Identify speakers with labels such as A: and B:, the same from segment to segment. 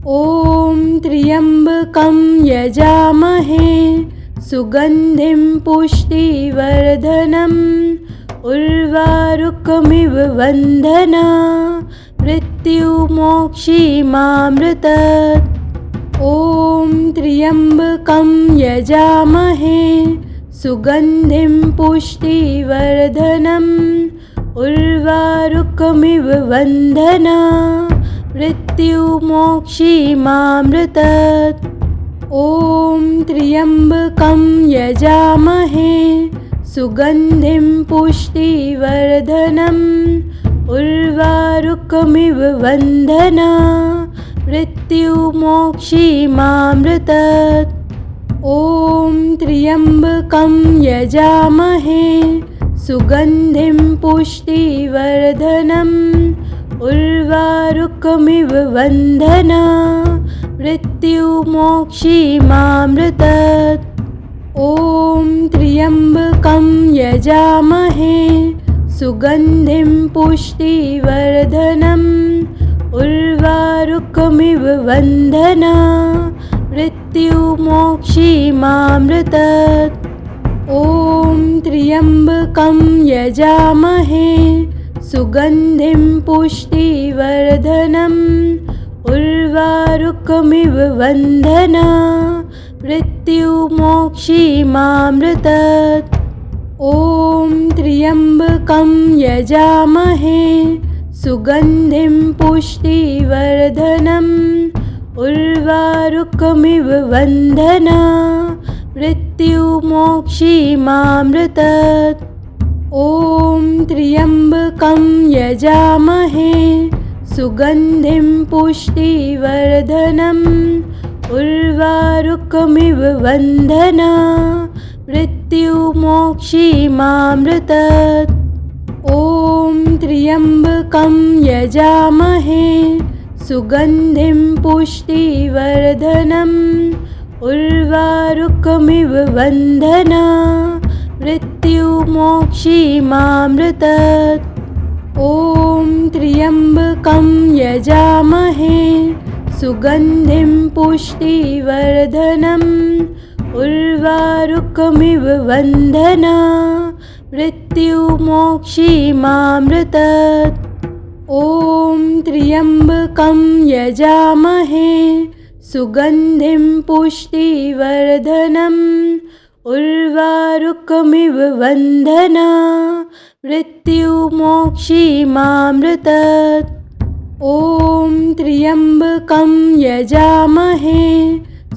A: ॐ त्र्यम्बकं यजामहे सुगन्धिं पुष्टिवर्धनम् उर्वारुकमिव बन्धना मृत्युमोक्षीमामृतत्। ॐ त्र्यम्बकं यजामहे सुगन्धिं पुष्टिवर्धनम् उर्वारुकमिव बन्धना मृत्युमोक्षीमामृतत्। ॐ त्र्यम्बकं यजामहे सुगन्धिं पुष्टिवर्धनम् उर्वारुकमिव बन्धना मृत्युमोक्षीमामृतत्। ॐ त्र्यम्बकं यजामहे सुगन्धिं पुष्टिवर्धनम् उर्वारुकमिव बन्धना मृत्युमोक्षीमामृतत्। ॐ त्र्यम्बकं यजामहे सुगन्धिं पुष्टिवर्धनम् उर्वारुकमिव बन्धना मृत्युमोक्षीमामृतत्। ॐ त्र्यम्बकं यजामहे सुगन्धिं पुष्टिवर्धनम् उर्वारुकमिव बन्धना मृत्युमोक्षीमामृतत्। ॐ त्र्यम्बकं यजामहे सुगन्धिं पुष्टिवर्धनम् उर्वारुकमिव बन्धना मृत्युमोक्षीमामृतत्। ॐ त्र्यम्बकं यजामहे सुगन्धिं पुष्टिवर्धनम् उर्वारुकमिव बन्धना मृत्युमोक्षीमामृतत्। ॐ त्र्यम्बकं यजामहे सुगन्धिं पुष्टिवर्धनम् उर्वारुकमिव बन्धना मृत्युमोक्षीमामृतत्। ॐ त्र्यम्बकं यजामहे सुगन्धिं पुष्टिवर्धनम् उर्वारुकमिव बन्धना मृत्युमोक्षीमामृतत्। ॐ त्र्यम्बकं यजामहे सुगन्धिं पुष्टिवर्धनम् उर्वारुकमिव बन्धना मृत्युमोक्षीमामृतत्। ॐ त्र्यम्बकं यजामहे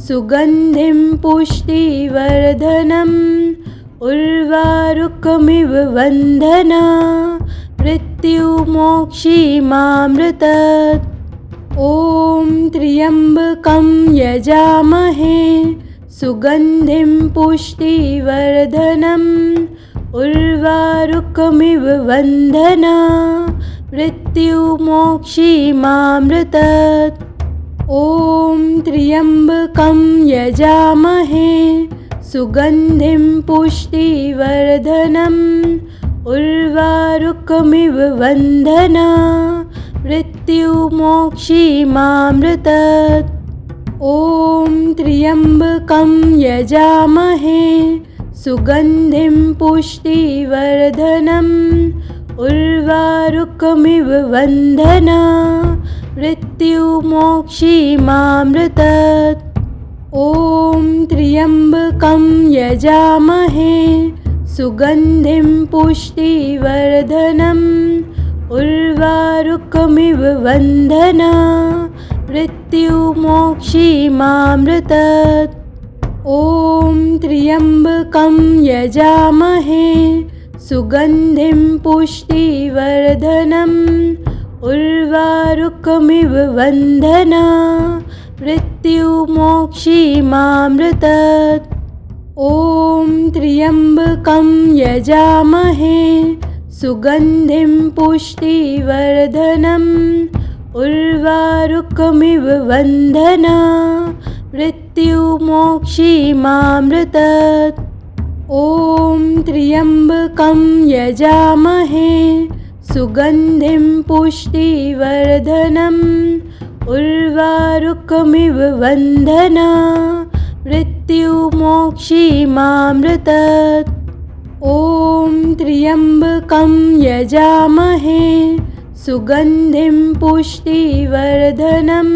A: सुगन्धिं पुष्टिवर्धनम् उर्वारुकमिव बन्धना मृत्युमोक्षीमामृतत्। ॐ त्र्यम्बकं यजामहे सुगन्धिं पुष्टिवर्धनम् उर्वारुकमिव बन्धना मृत्युमोक्षीमामृतत्। ॐ त्र्यम्बकं यजामहे सुगन्धिं पुष्टिवर्धनम् उर्वारुकमिव बन्धना मृत्युमोक्षीमामृतत्। ॐ त्र्यम्बकं यजामहे सुगन्धिं पुष्टिवर्धनम् उर्वारुकमिव बन्धना मृत्युमोक्षीमामृतत्। ॐ त्र्यम्बकं यजामहे सुगन्धिं पुष्टिवर्धनम् उर्वारुकमिव बन्धना मृत्युमोक्षीमामृतत्। ॐ त्र्यम्बकं यजामहे सुगन्धिं पुष्टिवर्धनम् उर्वारुकमिव बन्धना मृत्युमोक्षीमामृतत्। ॐ त्र्यम्बकं यजामहे सुगन्धिं पुष्टिवर्धनम् उर्वारुकमिव बन्धना मृत्युमोक्षीमामृतत्। ॐ त्र्यम्बकं यजामहे सुगन्धिं पुष्टिवर्धनम् उर्वारुकमिव वन्दना मृत्युमोक्षीमामृतत्। ॐ त्र्यम्बकं यजामहे सुगन्धिं पुष्टिवर्धनम्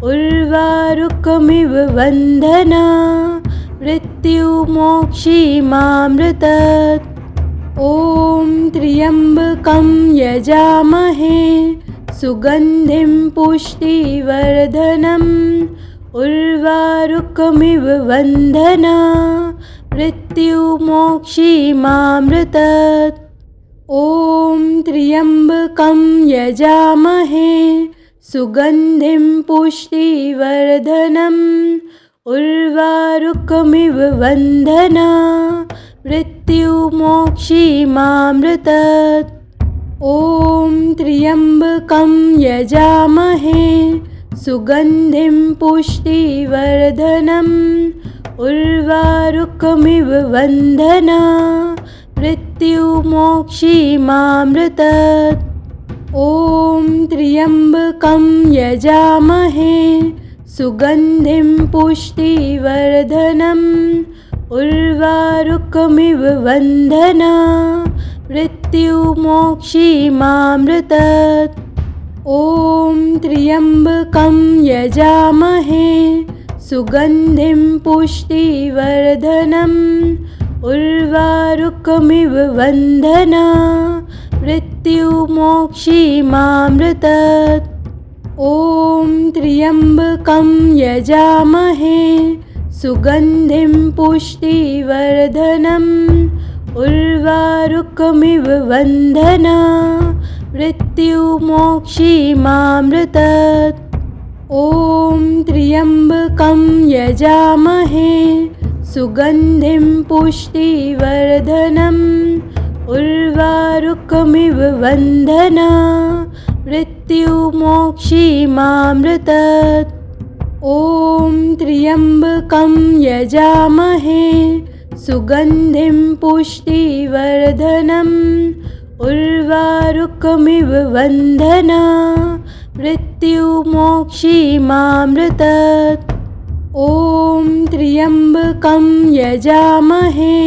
A: उर्वारुकमिव वन्दना मृत्युमोक्षीमामृतत्। ॐ त्र्यम्बकं यजामहे सुगन्धिं पुष्टिवर्धनम् उर्वारुकमिव वन्दना मृत्युमोक्षीमामृतत्। ॐ त्र्यम्बकं यजामहे सुगन्धिं पुष्टिवर्धनम् उर्वारुकमिव वन्दना मृत्युमोक्षीमामृतत्। ॐ त्र्यम्बकं यजामहे सुगन्धिं पुष्टिवर्धनम् उर्वारुकमिव वन्दना मृत्युमोक्षीमामृतत्। ॐ त्र्यम्बकं यजामहे सुगन्धिं पुष्टिवर्धनम् उर्वारुकमिव वन्दना मृत्युमोक्षीमामृतत्। ॐ त्र्यम्बकं यजामहे सुगन्धिं पुष्टिवर्धनम् उर्वारुकमिव वन्दना मृत्युमोक्षीमामृतत्। ॐ त्र्यम्बकं यजामहे सुगन्धिं पुष्टिवर्धनम् उर्वारुकमिव वन्दना मृत्युमोक्षीमामृतत्। ॐ त्र्यम्बकं यजामहे सुगन्धिं पुष्टिवर्धनम् उर्वारुकमिव वन्दना मृत्युमोक्षीमामृतत्। ॐ त्र्यम्बकं यजामहे सुगन्धिं पुष्टिवर्धनम् उर्वारुकमिव वन्दना मृत्युमोक्षीमामृतत्। ॐ त्र्यम्बकं यजामहे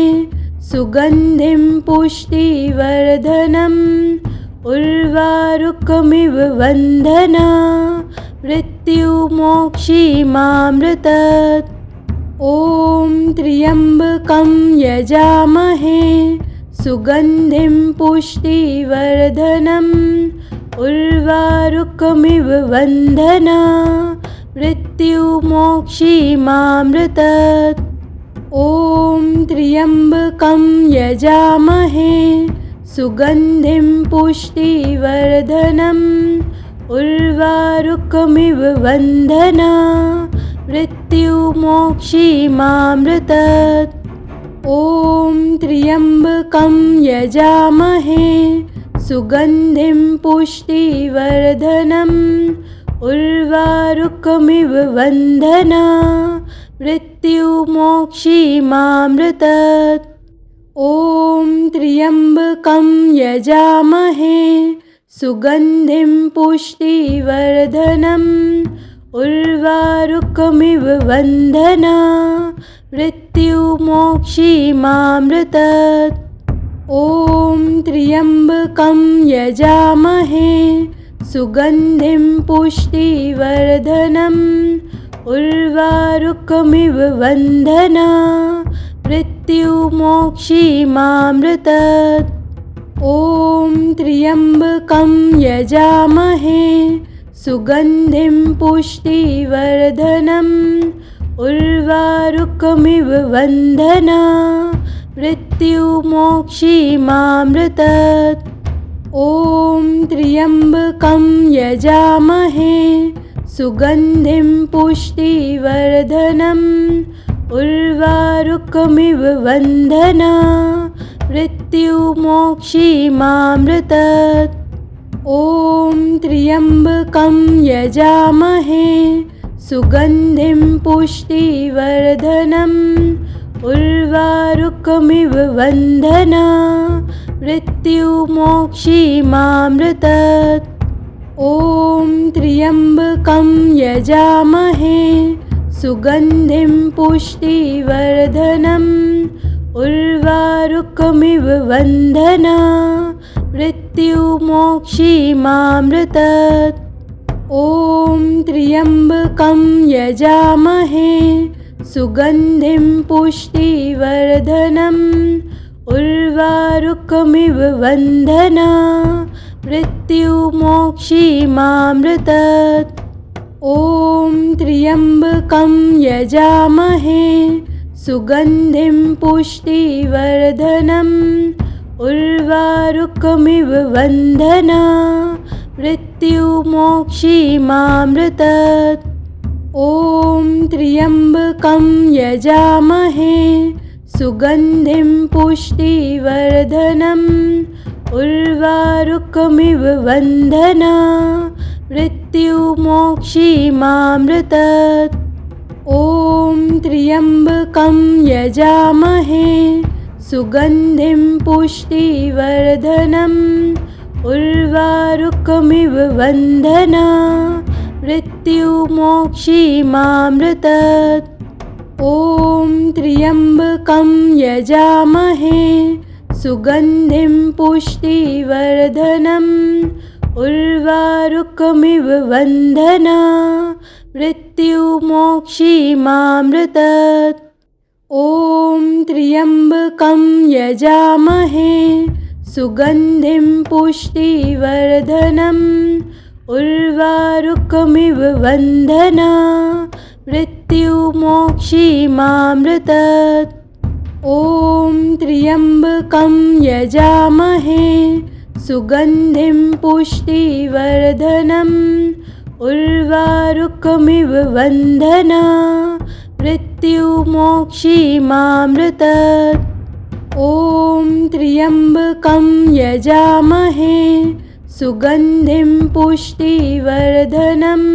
A: सुगन्धिं पुष्टिवर्धनम् उर्वारुकमिव वन्दना मृत्युमोक्षीमामृतत्। ॐ त्र्यम्बकं यजामहे सुगन्धिं पुष्टिवर्धनम् उर्वारुकमिव वन्दना मृत्युमोक्षीमामृतत्। ॐ त्र्यम्बकं यजामहे सुगन्धिं पुष्टिवर्धनम् उर्वारुकमिव वन्दना मृत्युमोक्षीमामृतत्। ॐ त्र्यम्बकं यजामहे सुगन्धिं पुष्टिवर्धनम् उर्वारुकमिव वन्दना मृत्युमोक्षीमामृतत्। ॐ त्र्यम्बकं यजामहे सुगन्धिं पुष्टिवर्धनम् उर्वारुकमिव वन्दना मृत्युमोक्षीमामृतत्। ॐ त्र्यम्बकं यजामहे सुगन्धिं पुष्टिवर्धनम् उर्वारुकमिव वन्दना मृत्युमोक्षीमामृतत्। ॐ त्र्यम्बकं यजामहे सुगन्धिं पुष्टिवर्धनम् उर्वारुकमिव वन्दना मृत्युमोक्षीमामृतत्। ॐ त्र्यम्बकं यजामहे सुगन्धिं पुष्टिवर्धनम् उर्वारुकमिव वन्दना मृत्युमोक्षीमामृतत्। ॐ त्र्यम्बकं यजामहे सुगन्धिं पुष्टिवर्धनम् उर्वारुकमिव वन्दना मृत्युमोक्षीमामृतत्। ॐ त्र्यम्बकं यजामहे सुगन्धिं पुष्टिवर्धनम् उर्वारुकमिव बन्धना मृत्युमोक्षीमामृतत्। ॐ त्र्यम्बकं यजामहे सुगन्धिं पुष्टिवर्धनम् उर्वारुकमिव बन्धना मृत्युमोक्षीमामृतत्। ॐ त्र्यम्बकं यजामहे सुगन्धिं पुष्टिवर्धनम् उर्वारुकमिव बन्धना मृत्युमोक्षीमामृतत्। ॐ त्र्यम्बकं यजामहे सुगन्धिं पुष्टिवर्धनम् उर्वारुकमिव बन्धना मृत्युमोक्षीमामृतत्। ॐ त्र्यम्बकं यजामहे सुगन्धिं पुष्टिवर्धनम् उर्वारुकमिव बन्धना मृत्युमोक्षीमामृतत्। ॐ त्र्यम्बकं यजामहे सुगन्धिं पुष्टिवर्धनम् उर्वारुकमिव बन्धना मृत्युमोक्षीमामृतत्। ॐ त्र्यम्बकं यजामहे सुगन्धिं पुष्टिवर्धनम् उर्वारुकमिव बन्धना मृत्युमोक्षीमामृतत्। ॐ त्र्यम्बकं यजामहे सुगन्धिं पुष्टिवर्धनम् उर्वारुकमिव बन्धना मृत्युमोक्षीमामृतत्। ॐ त्र्यम्बकं यजामहे सुगन्धिं पुष्टिवर्धनम्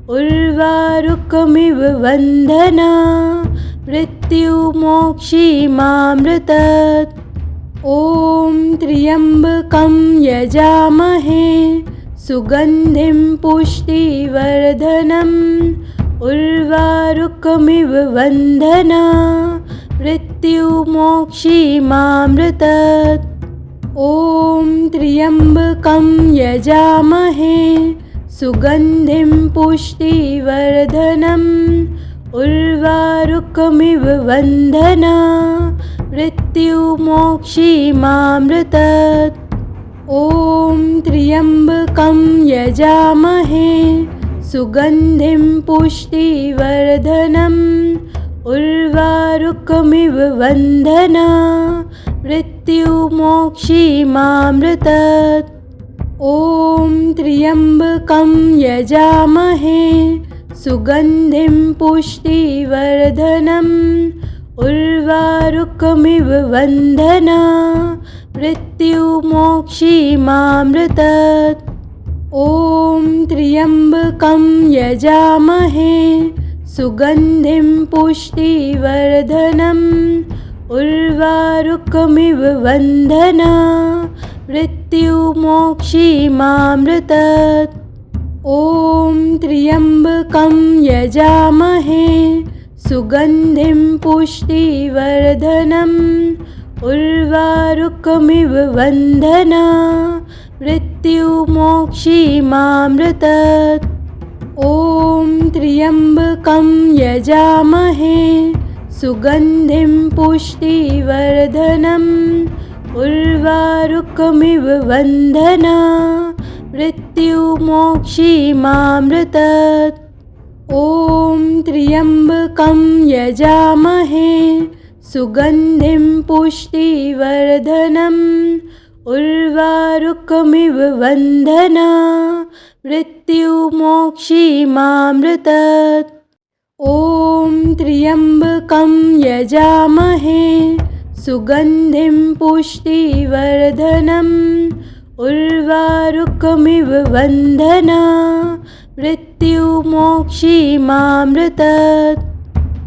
A: उर्वारुकमिव बन्धना मृत्युमोक्षीमामृतत्। ॐ त्र्यम्बकं यजामहे सुगन्धिं पुष्टिवर्धनम् उर्वारुकमिव बन्धना मृत्युमोक्षीमामृतत्। ॐ त्र्यम्बकं यजामहे सुगन्धिं पुष्टिवर्धनम् उर्वारुकमिव बन्धना मृत्युमोक्षीमामृतत्। ॐ त्र्यम्बकं यजामहे सुगन्धिं पुष्टिवर्धनम् उर्वारुकमिव बन्धना मृत्युमोक्षीमामृतत्। ॐ त्र्यम्बकं यजामहे सुगन्धिं पुष्टिवर्धनम् उर्वारुकमिव बन्धना मृत्युमोक्षीमामृतत्। ॐ त्र्यम्बकं यजामहे सुगन्धिं पुष्टिवर्धनम् उर्वारुकमिव बन्धना मृत्युमोक्षीमामृतत्। ॐ त्र्यम्बकं यजामहे सुगन्धिं पुष्टिवर्धनम् उर्वारुकमिव बन्धना मृत्युमोक्षीमामृतत्। ॐ त्र्यम्बकं यजामहे सुगन्धिं पुष्टिवर्धनम् उर्वारुकमिव बन्धना मृत्युमोक्षीमामृतत्। ॐ त्र्यम्बकं यजामहे सुगन्धिं पुष्टिवर्धनम् उर्वारुकमिव बन्धना मृत्युमोक्षीमामृतत्। ॐ त्र्यम्बकं यजामहे सुगन्धिं पुष्टिवर्धनम् उर्वारुकमिव बन्धना मृत्युमोक्षीमामृतत्।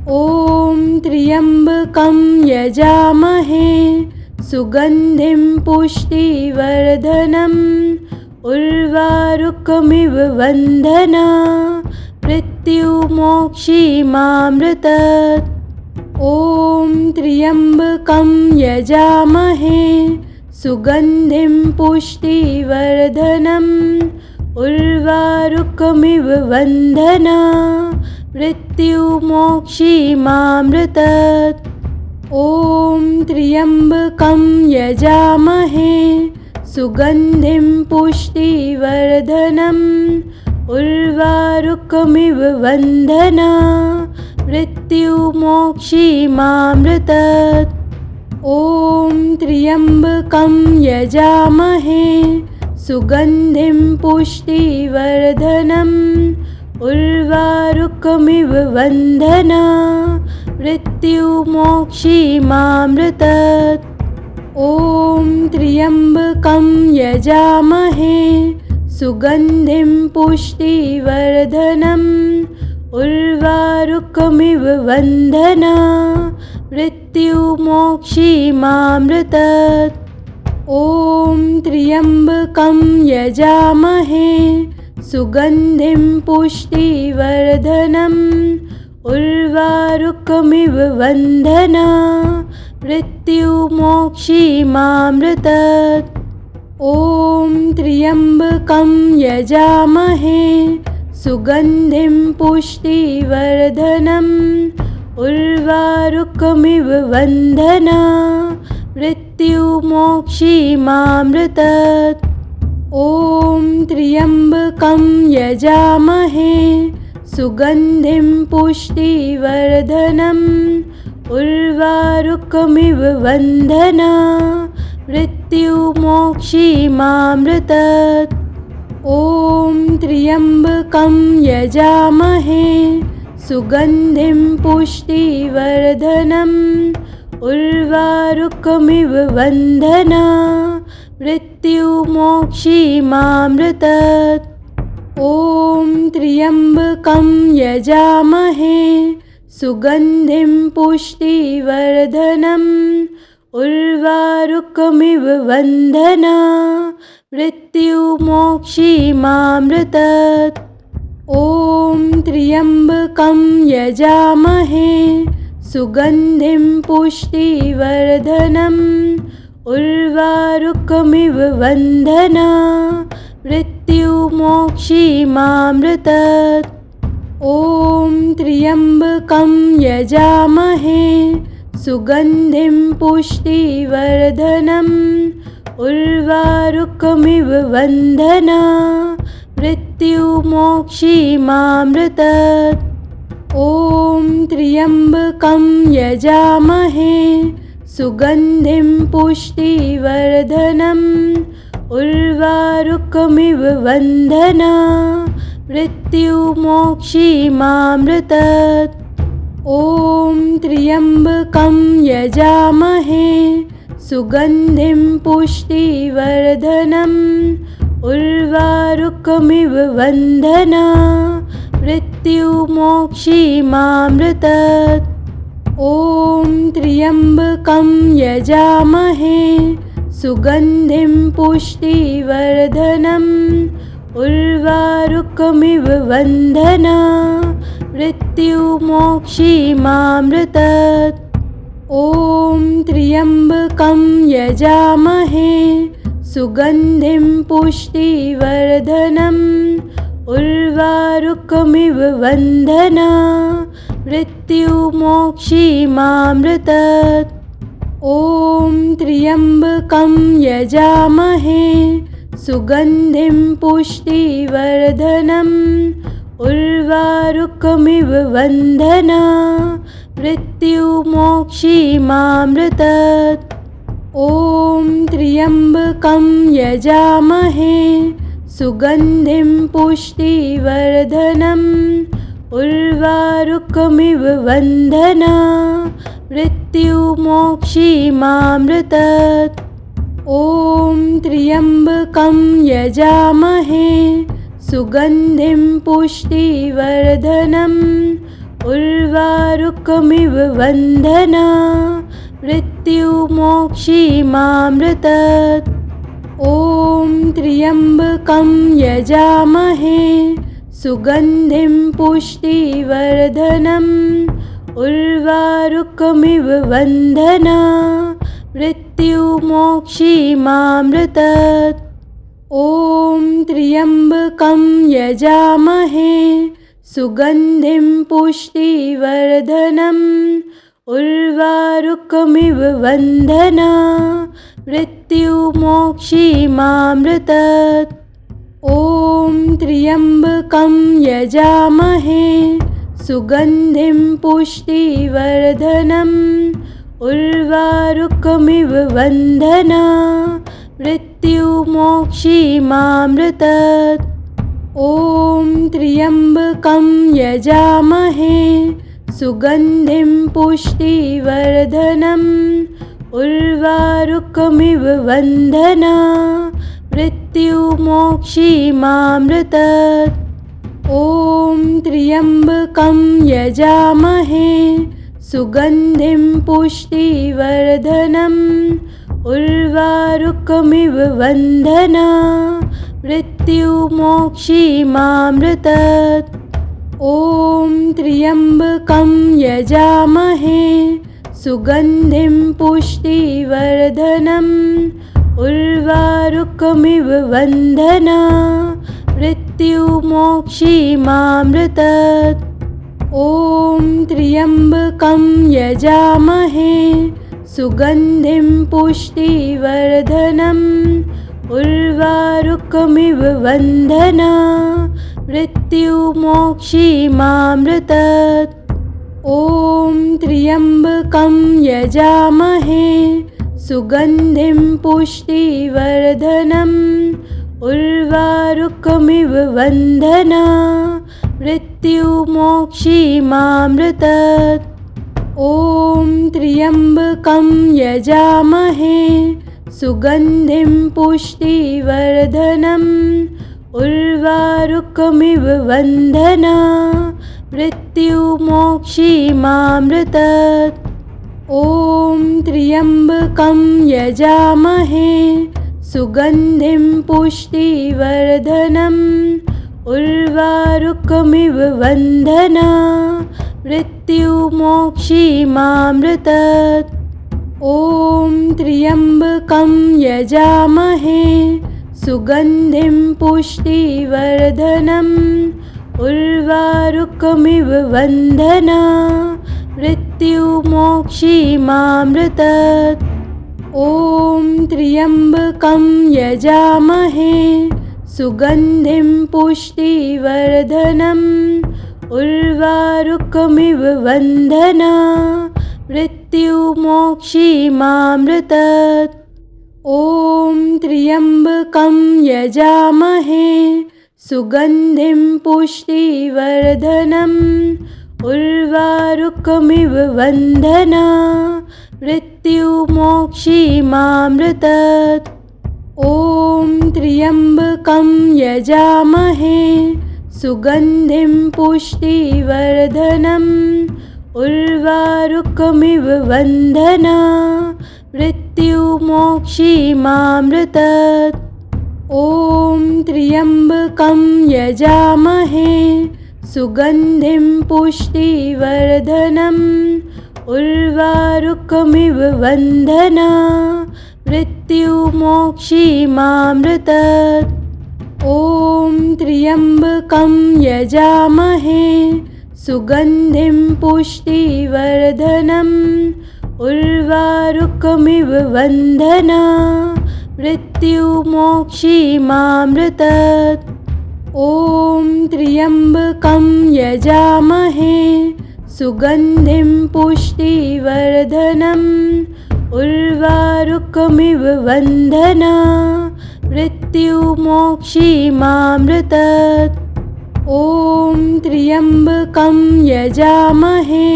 A: ॐ त्र्यम्बकं यजामहे सुगन्धिं पुष्टिवर्धनम् उर्वारुकमिव वन्दना मृत्युमोक्षीमामृतत्। ॐ त्र्यम्बकं यजामहे सुगन्धिं पुष्टिवर्धनम् उर्वारुकमिव वन्दना मृत्युमोक्षीमामृतत्। ॐ त्र्यम्बकं यजामहे सुगन्धिं पुष्टिवर्धनम् उर्वारुकमिव वन्दना मृत्युमोक्षीमामृतत्। ॐ त्र्यम्बकं यजामहे सुगन्धिं पुष्टिवर्धनम् उर्वारुकमिव वन्दना मृत्युमोक्षीमामृतत्। ॐ त्र्यम्बकं यजामहे सुगन्धिं पुष्टिवर्धनम् उर्वारुकमिव वन्दना मृत्युमोक्षीमामृतत्। ॐ त्र्यम्बकं यजामहे सुगन्धिं पुष्टिवर्धनम् उर्वारुकमिव वन्दना मृत्युमोक्षीमामृतत्। ॐ त्र्यम्बकं यजामहे सुगन्धिं पुष्टिवर्धनम् उर्वारुकमिव वन्दना मृत्युमोक्षीमामृतत्। ॐ त्र्यम्बकं यजामहे सुगन्धिं पुष्टिवर्धनम् उर्वारुकमिव वन्दना मृत्युमोक्षीमामृतत्। ॐ त्र्यम्बकं यजामहे सुगन्धिं पुष्टिवर्धनम् उर्वारुकमिव वन्दना मृत्युमोक्षीमामृतत्। ॐ त्र्यम्बकं यजामहे सुगन्धिं पुष्टिवर्धनम् उर्वारुकमिव वन्दना मृत्युमोक्षीमामृतत्। ॐ त्र्यम्बकं यजामहे सुगन्धिं पुष्टिवर्धनम् उर्वारुकमिव वन्दना मृत्युमोक्षीमामृतत्। ॐ त्र्यम्बकं यजामहे सुगन्धिं पुष्टिवर्धनम् उर्वारुकमिव वन्दना मृत्युमोक्षीमामृतत्। ॐ त्र्यम्बकं यजामहे सुगन्धिं पुष्टिवर्धनम् उर्वारुकमिव वन्दना मृत्युमोक्षीमामृतत्। ॐ त्र्यम्बकं यजामहे सुगन्धिं पुष्टिवर्धनम् उर्वारुकमिव वन्दना मृत्युमोक्षीमामृतत्। ॐ त्र्यम्बकं यजामहे सुगन्धिं पुष्टिवर्धनम् उर्वारुकमिव वन्दना मृत्युमोक्षीमामृतत्। ॐ त्र्यम्बकं यजामहे सुगन्धिं पुष्टिवर्धनम् उर्वारुकमिव वन्दना मृत्युमोक्षीमामृतत्। ॐ त्र्यम्बकं यजामहे सुगन्धिं पुष्टिवर्धनम् उर्वारुकमिव वन्दना मृत्युमोक्षीमामृतत्। ॐ त्र्यम्बकं यजामहे सुगन्धिं पुष्टिवर्धनम् उर्वारुकमिव वन्दना मृत्युमोक्षीमामृतत्। ॐ त्र्यम्बकं यजामहे सुगन्धिं पुष्टिवर्धनम् उर्वारुकमिव वन्दना मृत्युमोक्षीमामृतत्। ॐ त्र्यम्बकं यजामहे सुगन्धिं पुष्टिवर्धनम् उर्वारुकमिव बन्धनात् मृत्युमोक्षीमामृतात्। ॐ त्र्यम्बकं यजामहे सुगन्धिं पुष्टिवर्धनम् उर्वारुकमिव बन्धनात् मृत्युमोक्षीमामृतात्। ॐ त्र्यम्बकं यजामहे सुगन्धिं पुष्टिवर्धनम् उर्वारुकमिव बन्धनात् मृत्युमोक्षीमामृतात्। ॐ त्र्यम्बकं यजामहे सुगन्धिं पुष्टिवर्धनम् उर्वारुकमिव बन्धनात् मृत्युमोक्षीमामृतात्। ॐ त्र्यम्बकं यजामहे सुगन्धिं पुष्टिवर्धनम् उर्वारुकमिव बन्धनात् मृत्युमोक्षीमामृतात्। ॐ त्र्यम्बकं यजामहे सुगन्धिं पुष्टिवर्धनम् उर्वारुकमिव बन्धनात् मृत्युमोक्षीमामृतात्। ॐ त्र्यम्बकं यजामहे सुगन्धिं पुष्टिवर्धनम् उर्वारुकमिव बन्धनात् मृत्युमोक्षीमामृतात्। ॐ त्र्यम्बकं यजामहे सुगन्धिं पुष्टिवर्धनम् उर्वारुकमिव बन्धनात् मृत्युमोक्षीमामृतात्। ॐ त्र्यम्बकं यजामहे सुगन्धिं पुष्टिवर्धनम् उर्वारुकमिव बन्धनात् मृत्युमोक्षीमामृतात्। ॐ त्र्यम्बकं यजामहे सुगन्धिं पुष्टिवर्धनम् उर्वारुकमिव बन्धनात् मृत्युमोक्षीमामृतात्। ॐ त्र्यम्बकं यजामहे सुगन्धिं पुष्टिवर्धनम् उर्वारुकमिव बन्धनात् मृत्युमोक्षीमामृतात्। ॐ त्र्यम्बकं यजामहे सुगन्धिं पुष्टिवर्धनम् उर्वारुकमिव बन्धनात् मृत्युमोक्षीमामृतात्। ॐ त्र्यम्बकं यजामहे सुगन्धिं पुष्टिवर्धनम् उर्वारुकमिव बन्धनात् मृत्युमोक्षीमामृतात्। ॐ त्र्यम्बकं यजामहे सुगन्धिं पुष्टिवर्धनम् उर्वारुकमिव बन्धनात् मृत्युमोक्षीमामृतात्। ॐ त्र्यम्बकं यजामहे सुगन्धिं पुष्टिवर्धनम् उर्वारुकमिव बन्धनात् मृत्युमोक्षीमामृतात्। ॐ त्र्यम्बकं यजामहे सुगन्धिं पुष्टिवर्धनम् उर्वारुकमिव बन्धनात् मृत्युमोक्षीमामृतात्। ॐ त्र्यम्बकं यजामहे सुगन्धिं पुष्टिवर्धनम् उर्वारुकमिव बन्धनात् मृत्युमोक्षीमामृतात्। ॐ त्र्यम्बकं यजामहे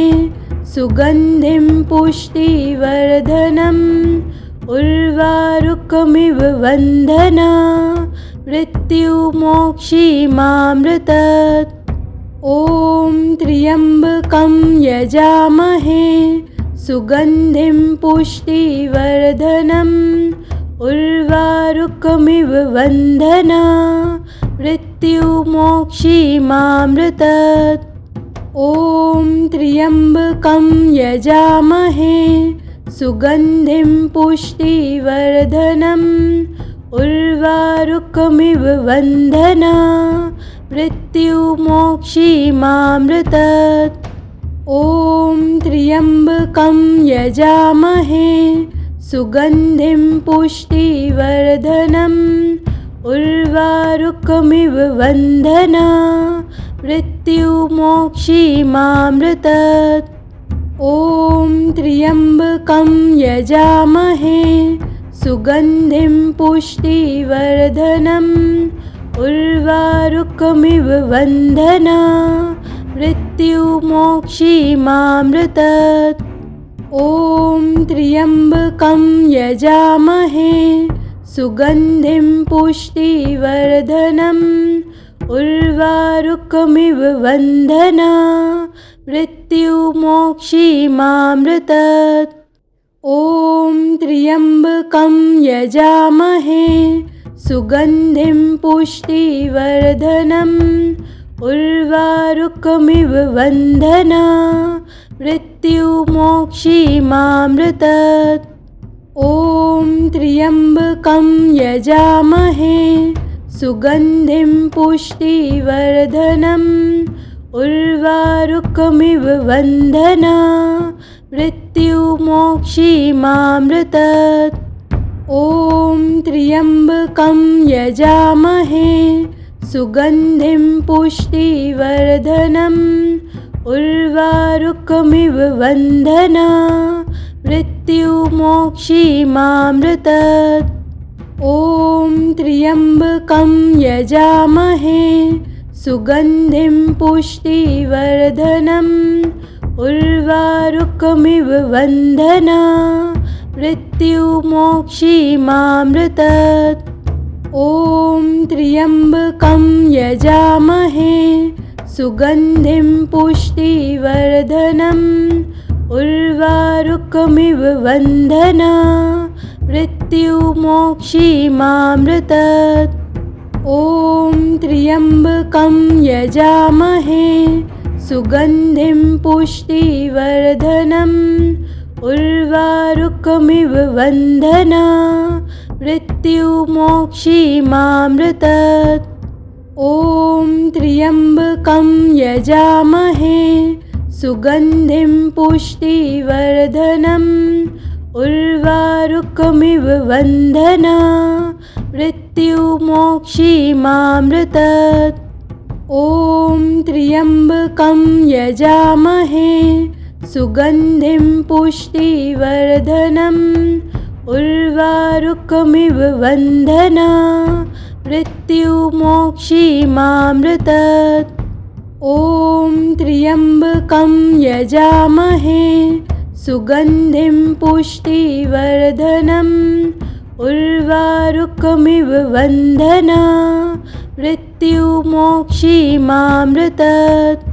A: सुगन्धिं पुष्टिवर्धनम् उर्वारुकमिव बन्धनात् मृत्युमोक्षीमामृतात्। ॐ त्र्यम्बकं यजामहे सुगन्धिं पुष्टिवर्धनम् उर्वारुकमिव वन्दना मृत्युमोक्षीमामृतत्। ॐ त्र्यम्बकं यजामहे सुगन्धिं पुष्टिवर्धनम् उर्वारुकमिव वन्दना मृत्युमोक्षीमामृतत्। ॐ त्र्यम्बकं यजामहे सुगन्धिं पुष्टिवर्धनम् उर्वारुकमिव वन्दना मृत्युमोक्षीमामृतत्। ॐ त्र्यम्बकं यजामहे सुगन्धिं पुष्टिवर्धनम् उर्वारुकमिव वन्दना मृत्युमोक्षीमामृतत्। ॐ त्र्यम्बकं यजामहे सुगन्धिं पुष्टिवर्धनम् उर्वारुकमिव वन्दना मृत्युमोक्षीमामृतत्। ॐ त्र्यम्बकं यजामहे सुगन्धिं पुष्टिवर्धनम् उर्वारुकमिव वन्दना मृत्युमोक्षीमामृतत्। ॐ त्र्यम्बकं यजामहे सुगन्धिं पुष्टिवर्धनम् उर्वारुकमिव वन्दना मृत्युमोक्षीमामृतत्। ॐ त्र्यम्बकं यजामहे सुगन्धिं पुष्टिवर्धनम् उर्वारुकमिव वन्दना मृत्युमोक्षीमामृतत्। ॐ त्र्यम्बकं यजामहे सुगन्धिं पुष्टिवर्धनम् उर्वारुकमिव वन्दना मृत्युमोक्षीमामृतत्। ॐ त्र्यम्बकं यजामहे सुगन्धिं पुष्टिवर्धनम् उर्वारुकमिव वन्दना मृत्युमोक्षीमामृतत्। ॐ त्र्यम्बकं यजामहे सुगन्धिं पुष्टिवर्धनम् उर्वारुकमिव वन्दना मृत्युमोक्षीमामृतत्। ॐ त्र्यम्बकं यजामहे सुगन्धिं पुष्टिवर्धनम् उर्वारुकमिव वन्दना मृत्युमोक्षीमामृतत्। ॐ त्र्यम्बकं यजामहे सुगन्धिं पुष्टिवर्धनम् उर्वारुकमिव वन्दना मृत्युमोक्षीमामृतत्। ॐ त्र्यम्बकं यजामहे सुगन्धिं पुष्टिवर्धनम् उर्वारुकमिव वन्दना मृत्युमोक्षीमामृतत्।